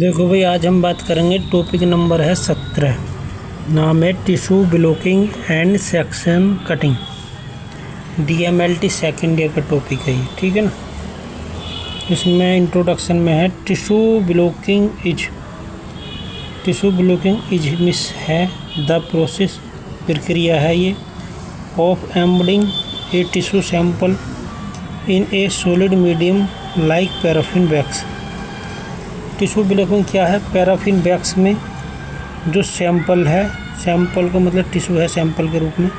देखो भाई, आज हम बात करेंगे। टॉपिक नंबर है 17। नाम है tissue blocking and section cutting. DMLT second year का टॉपिक है ये, ठीक है ना। इसमें इंट्रोडक्शन में है टिश्यू ब्लॉकिंग इज मिस है द प्रोसेस, प्रक्रिया है ये, of embedding a tissue sample in A solid medium like paraffin wax. Tissue blocking क्या है? पैराफिन वैक्स में जो सैंपल है, सैंपल का मतलब टिश्यू है सैंपल के रूप में,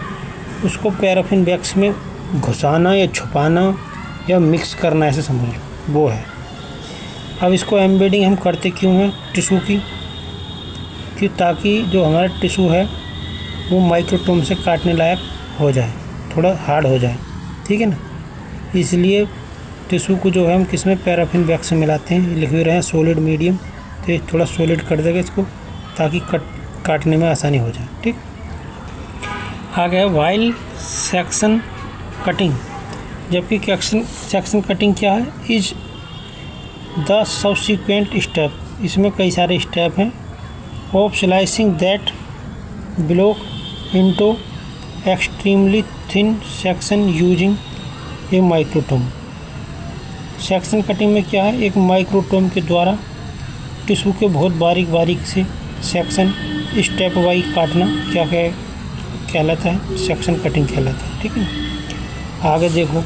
उसको पैराफिन वैक्स में घुसाना या छुपाना या मिक्स करना, ऐसे समझ लो, वो है। अब इसको एम्बेडिंग हम करते क्यों हैं टिश्यू की? कि ताकि जो हमारा टिश्यू है वो माइक्रोटोम से काटने लायक हो जाए, थोड़ा हार्ड हो जाए, ठीक है ना। इसलिए टिश्यू को जो है हम किस में, पैराफिन वैक्स में मिलाते हैं। लिख भी रहे हैं सॉलिड मीडियम, तो थोड़ा सॉलिड कर देगा इसको ताकि काटने में आसानी हो जाए, ठीक। आगे है वाइल सेक्शन कटिंग। जबकि सेक्शन कटिंग क्या है? इज द सबसिक्वेंट स्टेप, इसमें कई सारे स्टेप हैं, of slicing that block into extremely thin section using A microtome. Section cutting में क्या है? एक माइक्रोटोम के द्वारा टिश्यू के बहुत बारीक से सेक्शन स्टेप वाइज काटना क्या कहलाता है? सेक्शन कटिंग कहलाता है, ठीक है ना। आगे देखो,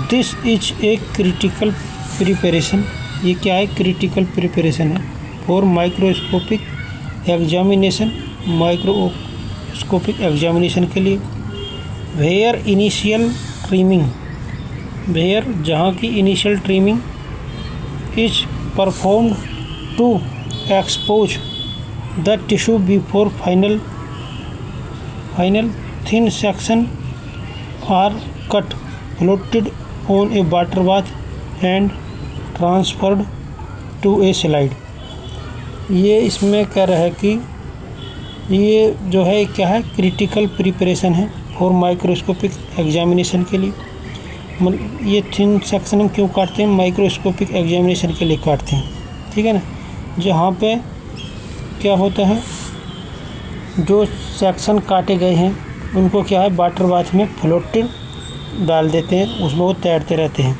this is a critical preparation. ये क्या है? क्रिटिकल प्रिपरेशन है फॉर माइक्रोस्कोपिक एग्जामिनेशन के लिए। वेयर इनिशियल ट्रिमिंग, वेयर जहाँ की initial trimming is performed to expose the tissue before final thin section are cut, floated on a water bath and transferred to a slide. ये इसमें कह रहा है कि ये जो है क्या है? क्रिटिकल प्रिपरेशन है फॉर माइक्रोस्कोपिक एग्जामिनेशन के लिए। ये थिन सेक्शन हम क्यों काटते हैं? माइक्रोस्कोपिक एग्जामिनेशन के लिए काटते हैं, ठीक है ना। जहाँ पे क्या होता है, जो सेक्शन काटे गए हैं उनको क्या है, वाटर बाथ में फ्लोटेड डाल देते हैं, उसमें वो तैरते रहते हैं।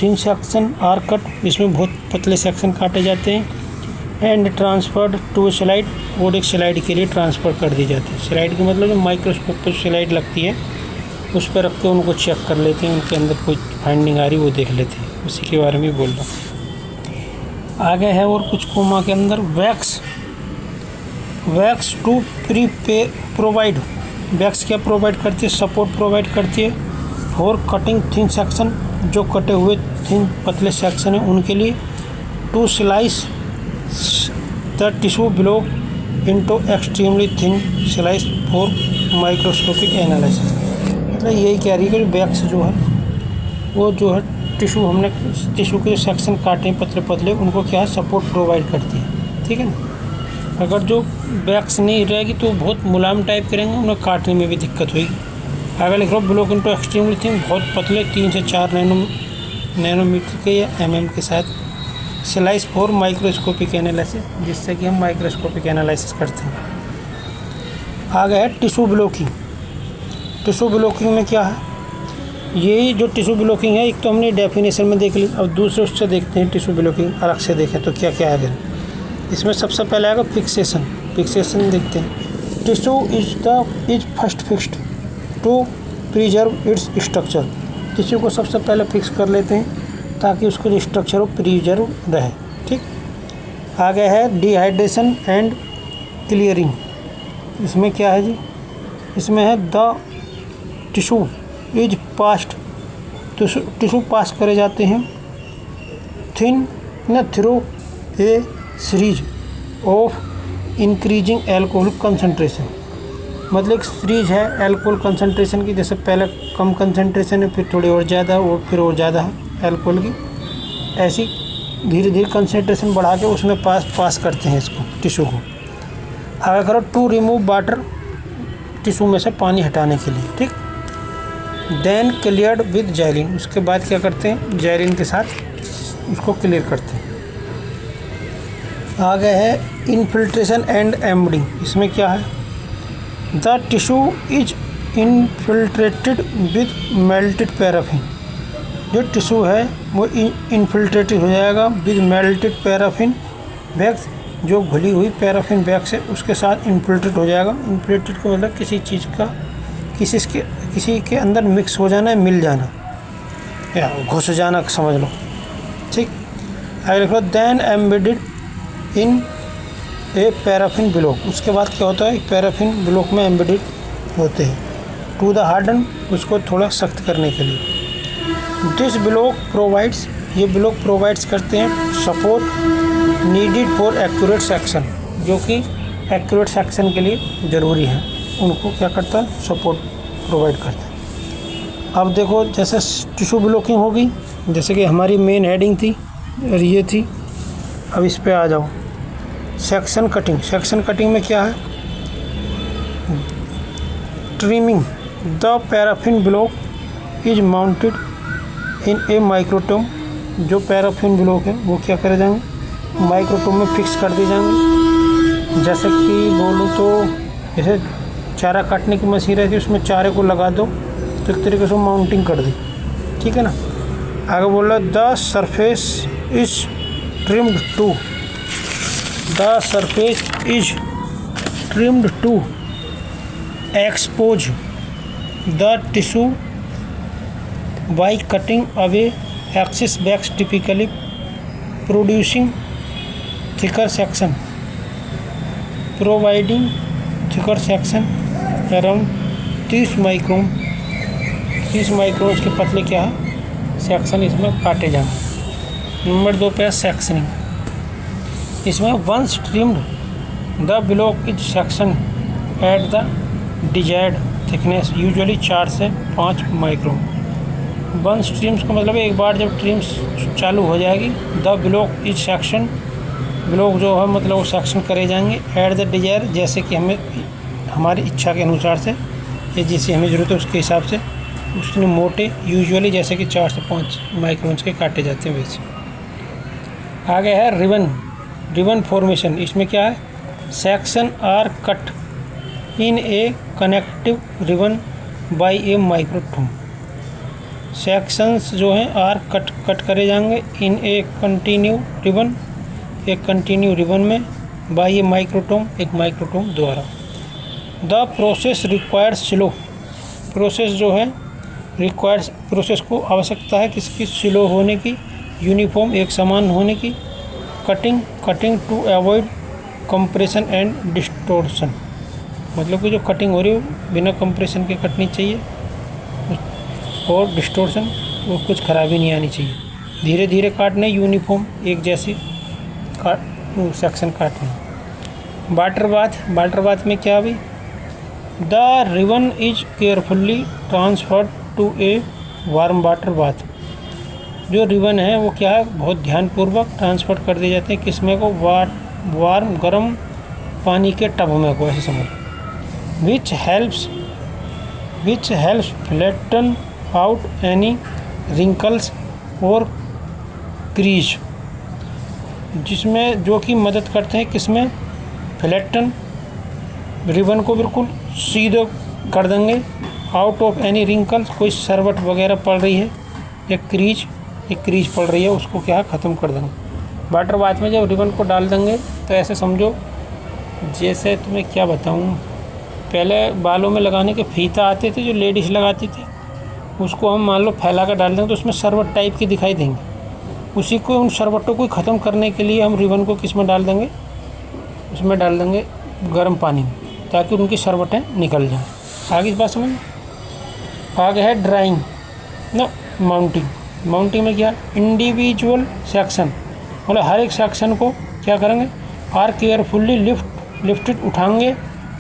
थिन सेक्शन आर कट, इसमें बहुत पतले सेक्शन काटे जाते हैं, एंड ट्रांसफर्ड टू स्लाइड, और एक स्लाइड के लिए ट्रांसफ़र कर दी जाती है। स्लाइड का मतलब जो माइक्रोस्कोप पर स्लाइड लगती है उस पर रख के उनको चेक कर लेते हैं, उनके अंदर कोई फाइंडिंग आ रही वो देख लेते हैं। उसी के बारे में बोल रहा हूँ। आगे है और कुछ कोमा के अंदर वैक्स टू प्रोवाइड। वैक्स क्या प्रोवाइड करती है? सपोर्ट प्रोवाइड करती है फॉर कटिंग थिन सेक्शन, जो कटे हुए थिन पतले सेक्शन हैं उनके लिए। To slice the tissue block into extremely thin slice for microscopic analysis. मतलब यही कह रही है कि वैक्स जो है वो जो है टिश्यू, हमने टिश्यू के सेक्शन काटे हैं पतले पतले, उनको क्या है, सपोर्ट प्रोवाइड करती है, ठीक है ना। अगर जो वैक्स नहीं रहेगी तो बहुत मुलायम टाइप करेंगे, उन्हें काटने में भी दिक्कत होगी। अगर लिख लो ब्लॉक इनटू एक्सट्रीमली थिन, बहुत पतले 3 से 4 नैनोमीटर के या mm के साथ स्लाइस फॉर माइक्रोस्कोपिक एनालिसिस, जिससे कि हम माइक्रोस्कोपिक एनालिसिस करते हैं। आगे है टिश्यू ब्लॉकिंग। टिश्यू ब्लॉकिंग में क्या है? ये जो टिश्यू ब्लॉकिंग है, एक तो हमने डेफिनेशन में देख ली, अब दूसरे उससे देखते हैं टिश्यू ब्लॉकिंग अलग से देखें तो क्या क्या आएगा। इसमें सबसे पहले आएगा फिक्सेशन देखते हैं। Tissue is first fixed to preserve its structure. Tissue को सबसे पहले फिक्स कर लेते हैं ताकि उसका जो स्ट्रक्चर हो प्रिजर्व रहे, ठीक। आगे है डिहाइड्रेशन एंड क्लियरिंग। इसमें क्या है जी? इसमें है the tissue is passed, tissue pass करे जाते हैं थिन न through a series of increasing alcohol concentration. मतलब एक सीरीज है एल्कोहल कंसंट्रेशन की, जैसे पहले कम कंसंट्रेशन है, फिर थोड़ी और ज़्यादा और फिर और ज़्यादा है एल्कोहल की, ऐसी धीरे धीरे कंसंट्रेशन बढ़ा के उसमें पास करते हैं इसको, टिश्यू को। आगे करो टू रिमूव वाटर, टिश्यू में से पानी हटाने के लिए, ठीक। देन क्लियर्ड विद जैलिन, उसके बाद क्या करते हैं, जैलिन के साथ उसको क्लियर करते हैं। आगे है इन्फिल्ट्रेशन एंड एम्बडिंग। इसमें क्या है, the tissue is infiltrated with melted paraffin. जो टिश्यू है वो इनफिल्ट्रेटेड हो जाएगा विद मेल्टेड पैराफिन वैक्स, जो घुली हुई पैराफिन वैक्स है उसके साथ इन्फिल्ट्रेट हो जाएगा। इन्फिल्ट्रेट का मतलब किसी चीज़ का किसी के अंदर मिक्स हो जाना, मिल जाना या घुस जाना समझ लो, ठीक। आगे लिखो then embedded in a paraffin block. उसके बाद क्या होता है, पैराफिन ब्लॉक में एम्बेडेड होते हैं टू द हार्डन, उसको थोड़ा सख्त करने के लिए। दिस ब्लॉक प्रोवाइड्स, ये ब्लॉक प्रोवाइड्स करते हैं support needed for accurate section, जो कि एक्यूरेट सेक्शन के लिए ज़रूरी है, उनको क्या करता है, सपोर्ट प्रोवाइड करता है। अब देखो जैसे टिश्यू ब्लॉकिंग होगी, जैसे कि हमारी मेन हेडिंग थी और ये थी, अब इस पे आ जाओ। सेक्शन कटिंग, सेक्शन कटिंग में क्या है, trimming the paraffin block is mounted in A microtome. जो पैराफिन ब्लॉक है वो क्या करे जाएंगे, माइक्रोटोम में फिक्स कर दिए जाएंगे। जैसे कि बोलूँ तो जैसे चारा काटने की मशीन रहती है, उसमें चारे को लगा दो तो एक तरीके से माउंटिंग कर दी, ठीक है ना। आगे बोल रहा the surface is trimmed to, the surface is trimmed to expose the tissue by cutting away excess wax typically producing thicker section, providing thicker section around 30 micron. 30 micron के पतले क्या है सेक्शन इसमें काटे जाएंगे। नंबर 2 पे सेक्शनिंग, इसमें once trimmed the block is section at the desired thickness usually 4 से 5 माइक्रोन। वंस ट्रिम्स का मतलब एक बार जब ट्रिम्स चालू हो जाएगी, the block is section, block जो है मतलब वो सेक्शन करे जाएंगे एट द डिजायर, जैसे कि हमें हमारी इच्छा के अनुसार से या जिसे हमें ज़रूरत है उसके हिसाब से, उसने मोटे यूजुअली जैसे कि 4 से 5 माइक्रोन्स के काटे जाते हैं वैसे। आगे है रिबन, रिबन फॉर्मेशन। इसमें क्या है, section are cut in a connective ribbon by a microtome. Sections जो हैं आर कट करे जाएंगे इन ए कंटिन्यू रिबन, एक कंटिन्यू रिबन में बाय ए माइक्रोटोम, एक माइक्रोटोम द्वारा। The process requires slow, process जो है रिक्वायर्स, प्रोसेस को आवश्यकता है किसकी, स्लो होने की, यूनिफॉर्म एक समान होने की। Cutting to avoid compression and distortion, मतलब कि जो कटिंग हो रही है बिना कंप्रेशन के कटनी चाहिए और डिस्टोर्शन वो कुछ खराबी नहीं आनी चाहिए। धीरे धीरे काटने, यूनिफॉर्म एक जैसी सेक्शन काटने। वाटर बाथ में क्या भी, the ribbon is carefully transferred to a warm water bath. जो रिबन है वो क्या है, बहुत ध्यानपूर्वक ट्रांसफर कर दिए जाते हैं किसमें को, वार्म गर्म पानी के टब में को, ऐसे समझ। Which helps flatten out any wrinkles और क्रीज, जिसमें जो कि मदद करते हैं किसमें, फ्लैटन, रिबन को बिल्कुल सीधे कर देंगे, आउट ऑफ एनी रिंकल्स, कोई सरवट वगैरह पड़ रही है या क्रीज पड़ रही है उसको क्या ख़त्म कर देंगे। वाटर बाथ में जब रिबन को डाल देंगे तो ऐसे समझो जैसे तुम्हें क्या बताऊँ, पहले बालों में लगाने के फीता आते थे जो लेडीज़ लगाती थी, उसको हम मान लो फैला कर डाल देंगे तो उसमें सरवट टाइप की दिखाई देंगे। उसी को, उन सरवटों को ख़त्म करने के लिए हम रिबन को किस में डाल देंगे, उसमें डाल देंगे गर्म पानी में, ताकि उनकी सरवटें निकल जाएं। आगे इस बात समझ। आगे है ड्राइंग ना माउंटिंग में क्या, इंडिविजुअल सेक्शन, मतलब हर एक सेक्शन को क्या करेंगे, आर केयरफुल्ली लिफ्टेड उठाएंगे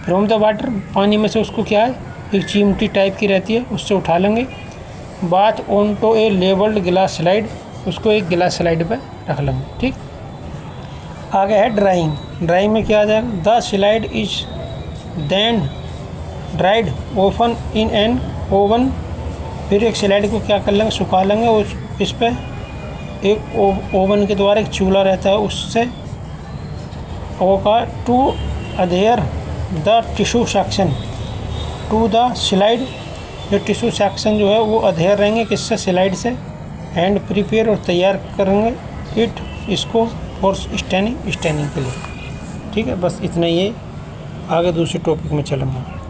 फ्रॉम द वाटर, पानी में से उसको क्या है, एक चिमटी टाइप की रहती है उससे उठा लेंगे। Bath on to a labelled glass slide, उसको एक ग्लास स्लाइड पर रख लेंगे, ठीक। आगे है ड्राइंग में क्या आ जाएगा, the slide is then dried open in an oven, फिर एक स्लाइड को क्या कर लेंगे, सुखा लेंगे, उस इस पर एक ओवन के द्वारा एक चूल्हा रहता है उससे होगा to adhere the tissue section to the slide. जो टिश्यू सेक्शन जो है वो अधेयर रहेंगे किससे, स्लाइड से। एंड प्रिपेयर और तैयार करेंगे इट इसको फॉर स्टैनिंग के लिए। ठीक है, बस इतना ही है, आगे दूसरे टॉपिक में चलूँगा।